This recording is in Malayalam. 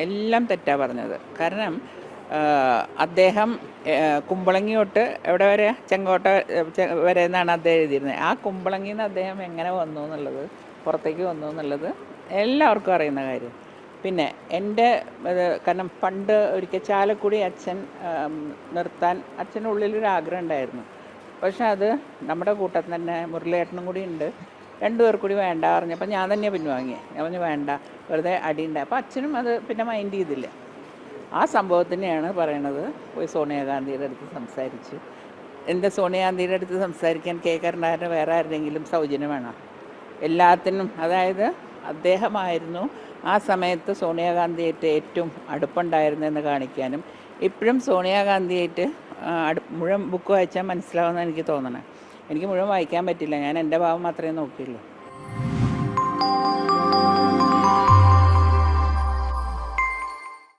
എല്ലാം തെറ്റാ പറഞ്ഞത്. കാരണം അദ്ദേഹം കുമ്പളങ്ങി തൊട്ട് എവിടെ വരെ ചെങ്കോട്ട വരെ എന്നാണ് അദ്ദേഹം എഴുതിയിരുന്നത്. ആ കുമ്പളങ്ങിയിൽ നിന്ന് അദ്ദേഹം എങ്ങനെ വന്നു എന്നുള്ളത്, പുറത്തേക്ക് വന്നു എന്നുള്ളത് എല്ലാവർക്കും അറിയുന്ന കാര്യം. പിന്നെ എൻ്റെ കാരണം പണ്ട് ഒരിക്കൽ ചാലക്കുടി അച്ഛൻ നിർത്താൻ അച്ഛനുള്ളിലൊരു ആഗ്രഹം ഉണ്ടായിരുന്നു. പക്ഷെ അത് നമ്മുടെ കൂട്ടത്തിൽ തന്നെ മുരളിയേട്ടനും കൂടി ഉണ്ട്. രണ്ടുപേർ കൂടി വേണ്ട പറഞ്ഞപ്പോൾ ഞാൻ തന്നെ പിൻവാങ്ങി. ഞാൻ പറഞ്ഞു വേണ്ട, വെറുതെ അടിയുണ്ടായി. അപ്പോൾ അച്ഛനും അത് പിന്നെ മൈൻഡ് ചെയ്തില്ല. ആ സംഭവത്തിനെയാണ് പറയണത്. പോയി സോണിയാഗാന്ധിയുടെ അടുത്ത് സംസാരിച്ചു. എന്താ സോണിയാഗാന്ധിയുടെ അടുത്ത് സംസാരിക്കാൻ കെ കരുണാകരന് വേറെ ആരുടെയെങ്കിലും സൗജന്യം വേണം? എല്ലാത്തിനും. അതായത് അദ്ദേഹമായിരുന്നു ആ സമയത്ത് സോണിയാഗാന്ധിയായിട്ട് ഏറ്റവും അടുപ്പുണ്ടായിരുന്നതെന്ന് കാണിക്കാനും, ഇപ്പോഴും സോണിയാഗാന്ധിയായിട്ട് മുഴുവൻ ബുക്ക് വായിച്ചാൽ മനസ്സിലാവുമെന്ന് എനിക്ക് തോന്നണേ. എനിക്ക് മുഴുവൻ വായിക്കാൻ പറ്റില്ല, ഞാൻ എൻ്റെ ഭാവം മാത്രമേ നോക്കിയുള്ളൂ.